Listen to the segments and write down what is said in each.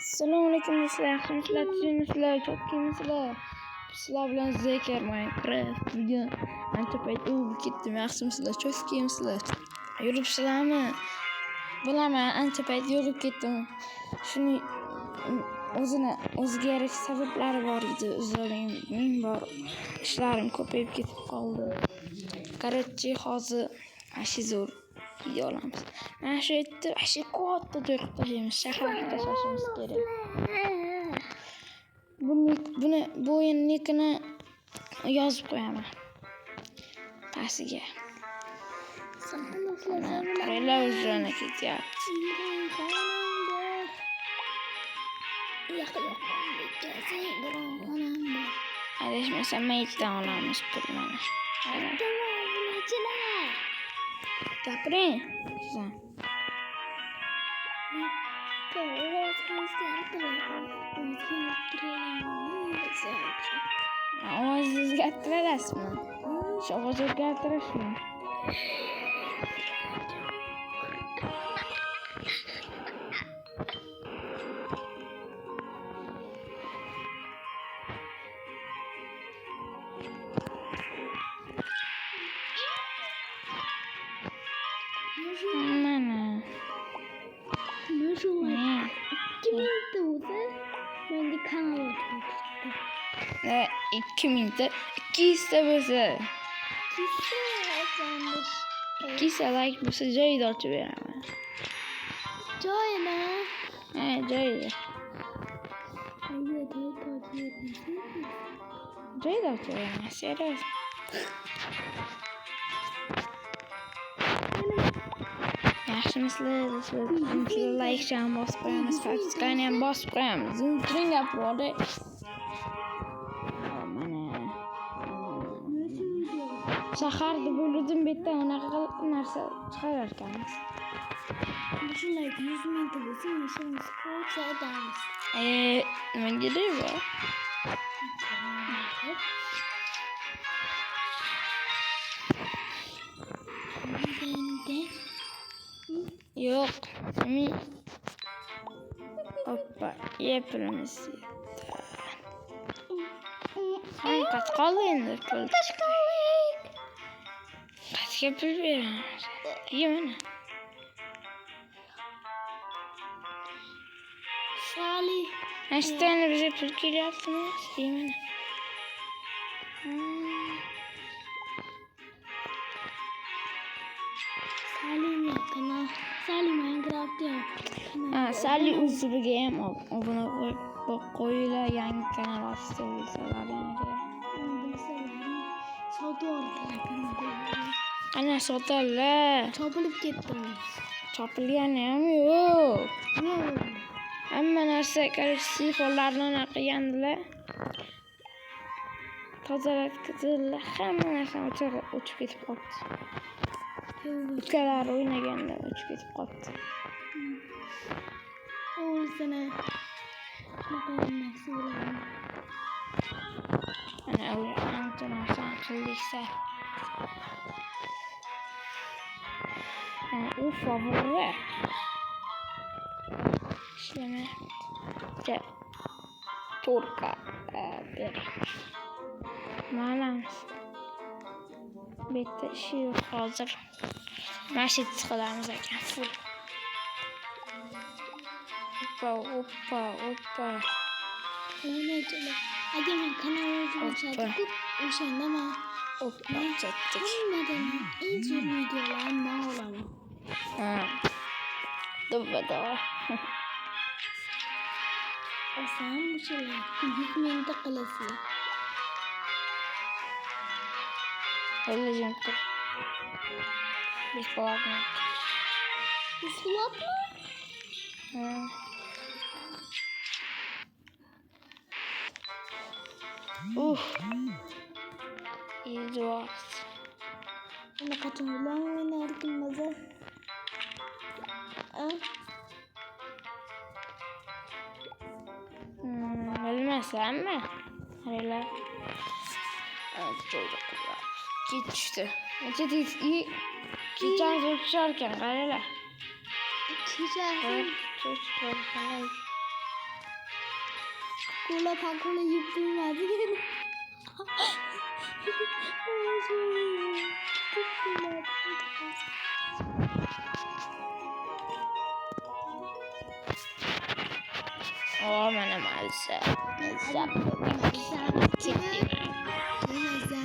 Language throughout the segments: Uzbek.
Assalomu alaykum do'stlar, yaxshimisizlar, tuzukmisizlar, chotkimisizlar? Sizlar bilan Zeker Minecraft. Bugun ancha payt o'g'ib ketdim, yaxshimisizlar, chotkimisizlar? Yuribsizlarmi? Bilaman, ancha payt yo'qib ketdim. Shuning o'ziga yarasha sabablari bor edi. O'zlaring bor. Ishlarim ko'payib ketib qoldi. Короче, hozir ashi zo'r video olamiz. Mana shu yerda ashi katta joy qilib tashlaymiz. Shaharga tashlashimiz kerak. Bu o'yinnikini yozib qo'yaman pastiga. Qaranglar, o'zini ketyapti. Adashmasam maytdan olamiz pulni. Gapiring. Ovozingizni o'zgartirasizmi? Shu ovozni o'zgartirishmi? Ne? 2000'de 200'de bo'lsa. 200 like bo'lsa joyida ochib beraman. Joyida? Ha, joyida. Joyida ochib beraman, serios. Yaxshimisizlar, do'stlar? Like ham bosib qo'yamiz, faktskani ham bosib qo'yamiz. Turing gapiradi. Shaharda bo'ldim, bu yerdan unaqa qilib narsa chiqarar ekanmiz. Shunday 100 mingta bo'lsa, mashina qilib sotamiz. Nimaga deydi? Yo'q, men hoppa, yepilamiz. Qancha qoldi endi pul? Qancha pul beramiz? Yemana. Sali, Ashtan bizga pul kelyaptimi? Yemana. Sali Minecraft ya. Sali uzuliga ham obuna qo'yinglar, yangi kanal ochsangiz ana sotadilar. Chopilib ketdim. Chopilgani ham yo'q. Hamma narsa telefonlarni anaqa qilgandilar. Tozalatdilar, hamma narsa o'chib ketib qoldi. Ukalar o'ynaganda o'chib ketib qoldi. O'zini qilmoqchi bo'laman. Ana ancha narsa qildiksa. U favori. Ishlamay. Turka ber. Malams. Bitta ishi yo'q hozir. Mashit qilamiz ekan. Oppa. Agar men kanalimni ochsam, o'shanda men chatdik. eng zo'r videolarni men olaman. Dobada. Oson o'shalar 100 mingta qilasizlar. Legend. Бесплатно. Бесплатно? Идет. Ana qachon o'ynardim maza? Bilmasammi? Qaranglar. Joyda ketishdi. Kechan o'tishar ekan, qaranglar. Kechan Ular takla yiyip durmadı gene. Mana malsa.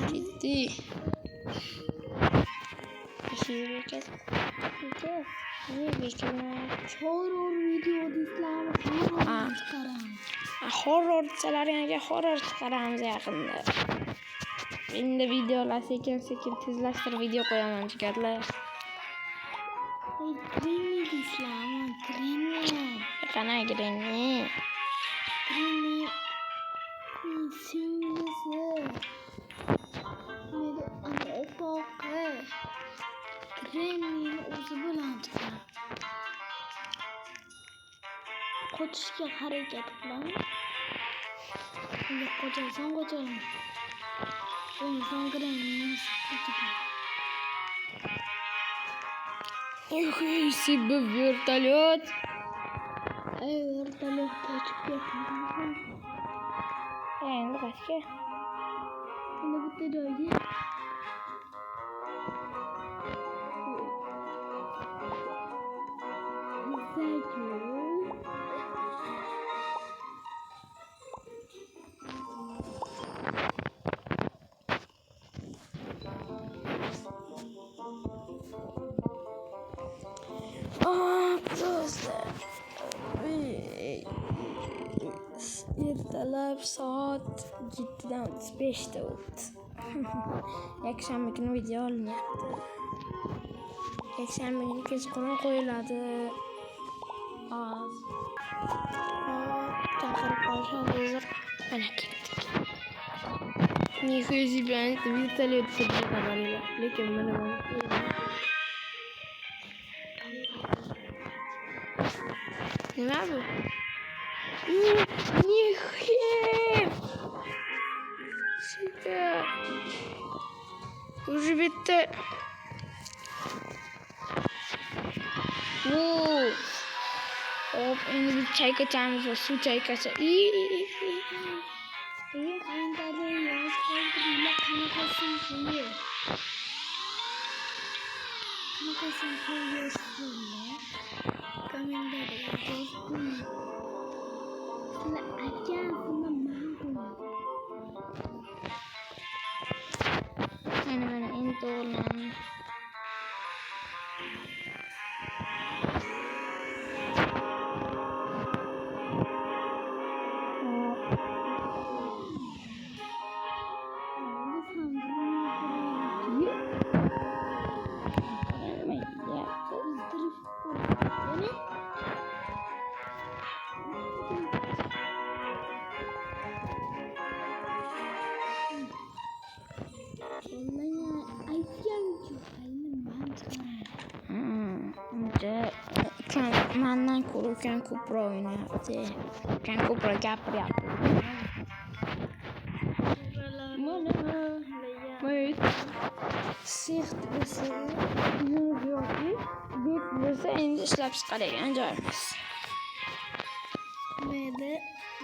Ketdi. Şiir kes. Horror video izlama. Horror çıkaralım. Horror desalar horror chiqaramiz yaqinda. Endi videolar sekin tezlashtirib video qo'yaman jigarlar. Granny izlama. Granny. Qana Granny? Granny. Singlisi. Neydi? Ana opoqi. Granny'ni o'zi bilan chiqaradi. Qochishga harakat qilaman. Endi qochasan. So'ng Granny'ni Себе вертолет. Vertolyot qochib ketdi. Endi qachga? Endi bitta joyga. Просто ertalab soat 7:35 o'tdi. Yakshanba kuni video olinyapti. Yakshanba kuni kechqurun qo'yiladi. Chaqirib qolishadi hozir. Mana ketdik. Nihayet bilan vertolyot sirli xabarlar. Lekin mana nima bu? Nihayet. Suka. Уже bitta. Hop, endi biz choy ichamiz va suv chayqasa. Kommentarda yozib qoldiringlar, qanaqasini qo'ying. Qanaqasini qo'yasizlar? Kommentarda yozib qo'ying. Sizlar aytgansizlar, men qo'yaman. Mana endi to'g'rilandi. Mandan ko'rgan ko'proq o'ynayapti. Kan ko'proq gapiryapti. Mana sixt bo'lsa, yo'q. Bek bo'lsa endi ishlab chiqaradigan joyimiz. Menda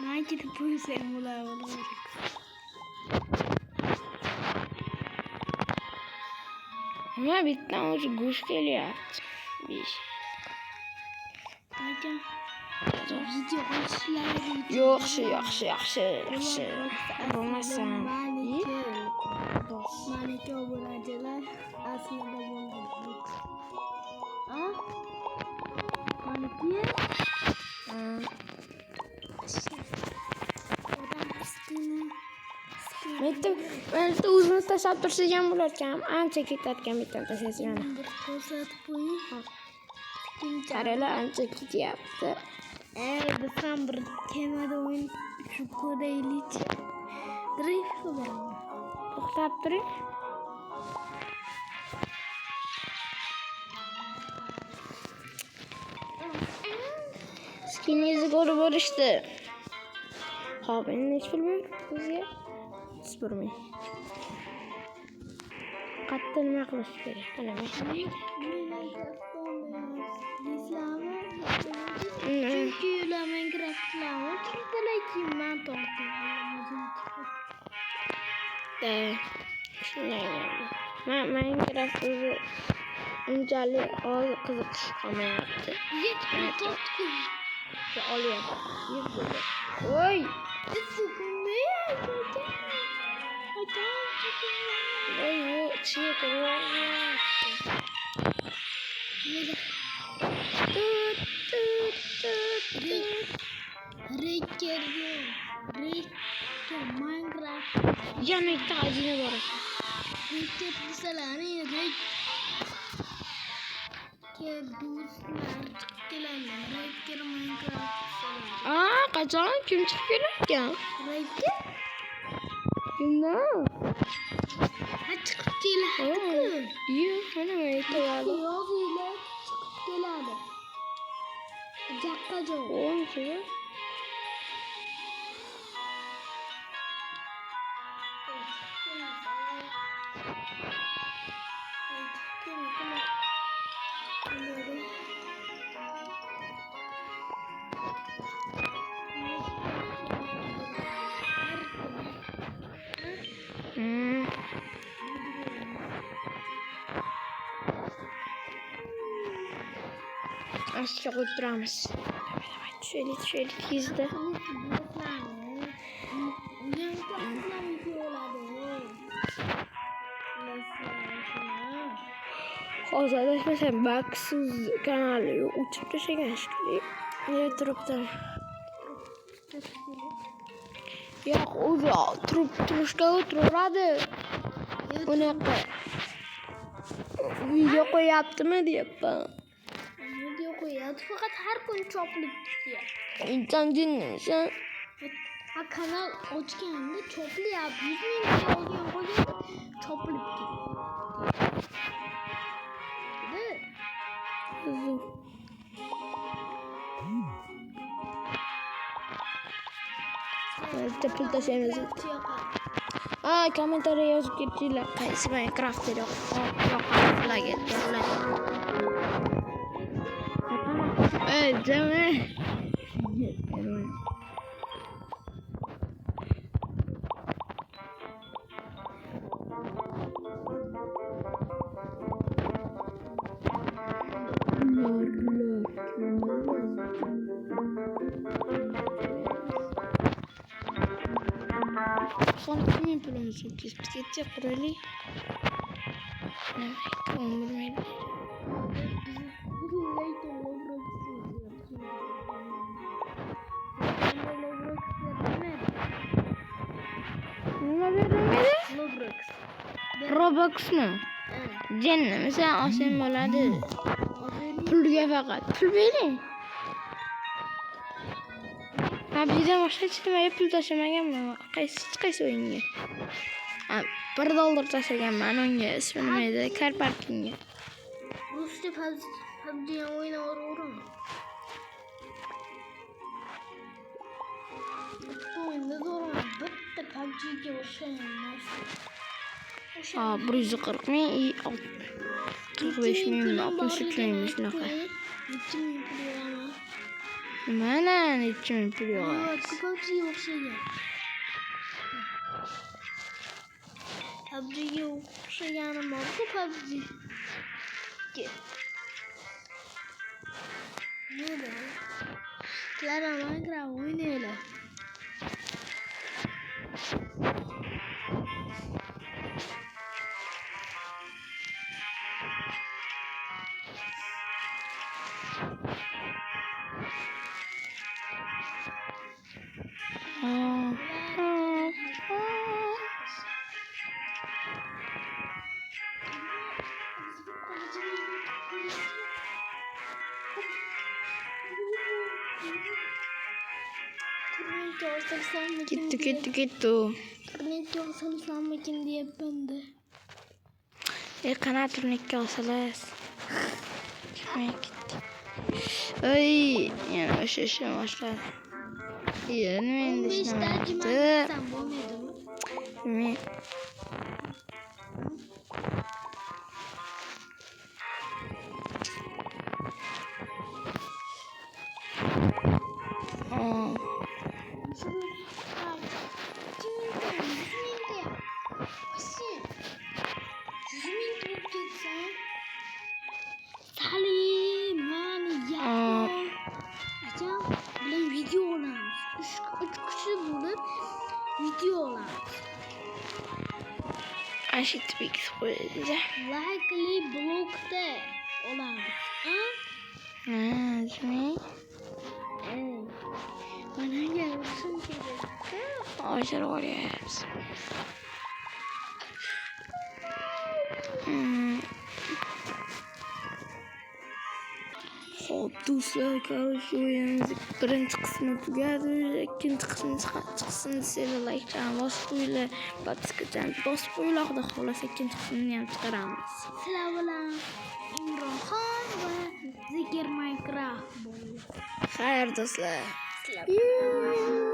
maketib qo'ysam bo'ladi. Nima bitdan o'zi go'sht kelyapti. Video olishlari Yaxshi. Bo'lmasam. Malika obunachilar aslida bo'ldi. Malika. Men o'zini tashlab tursak ham bo'larkan. Ancha ketayotgan bittadan tashlasan. Ko'rsatib qo'ying. Qaralar ancha ketyapti. Biz ham bir temada o'yin shu ko'raylik. Drift qilamiz. To'xtab turing. Skiningizni ko'rib olishdi. Xo'p, endi nech pul ber bizga? Siz bermang. Qatta nima qilish kerak? Qanaqa? Chunki ular Minecraft'lar man Shunday bo'ldi. Minecraft o'zi unchalik hozir qiziqish qolmayapti. Olyapti. Voy! Voy, bu ichiga kiryapti. Minecraft. Yana ikkita xazina bor ekan. Reker desalarni Reker Minecraft desalar. Qachon kim chiqib kelarkan? Reker? Kimdan? Chiqib keladi-ku. Yo'q, mana aytadi. Yozinglar chiqib keladi. Jaqqa joy. O'nchi. Aşağı oturamiz. Şöyle tezda. Hozir adashmasam Baksiz kanali o'chib tashlagan shekilli. Nega turibdi? Yo'q, o'zi turishga o'tiradi. Unaqa video qo'yaptimi deyapman. Video qo'yadi, faqat har kun chopilib ketadi. İnsan dinlemisan. Ha, kanal ochganda chopilyapti. 100 ming olgan qo'ygan chopilib ketdi. Pul tashlaymiz. Kommentariya yozib ketinglar. Qaysi Minecraft deb yoqamizlarga ketdilar. Jami. Son 2000 pulumuzu kesip geçecek burayı. Evet, bilmeydim. Nima berilmedi? Robux mu? Cennet mesela asen bo'ladi. Pulga faqat. Pul bering. Bizda boshqa hech nimaga pul tashlamaganman. Qaysi o'yinga? $1 tashlaganman unga. Ismi nima edi? Car parkingga. Ruscha PUBG o'ynayveraman. O'yinda zo'raman. Bitta PUBG'ga o'xshagan narsa. 140 ming, 45 ming, 63 ming shunaqa. Mana necha ming pul yo'q. PUBG'ga o'xshagan. PUBG'ga o'xshagani bor-ku PUBG. Nima? Clara Minecraft o'ynaylar. Ketdi. Turnike olsammikin deyapman da. Qanaqa turnike olsalar? Ketdi. Ay, yana o'sha boshladi. Nima endi ishlamayapti? Men Şunu ay. Şimdi 100 mingga. Qo'shing. 100 ming bo'lib ketsa. Salim, mani yapon. Akam bilan video olamiz. 3 kishi bo'lib video olamiz. Ashit Bix qo'ydi. Likely blogda olamiz. Demak, Mana yarışım kerakda. hozir olyapmiz. Xo'p, do'stlar, korоче, o'yinimiz birinchi qismi tugadi. Ikkinchi qismi chiqsin desanglar, like-ni bosib qo'yinglar, podpiskachani bosib qo'yinglar. Xudo xohlasa ikkinchi qismini ham chiqaramiz. Sizlar bilan Imronxon va Zeker Minecraft bo'ldi. Xayr do'stlar. Sizlar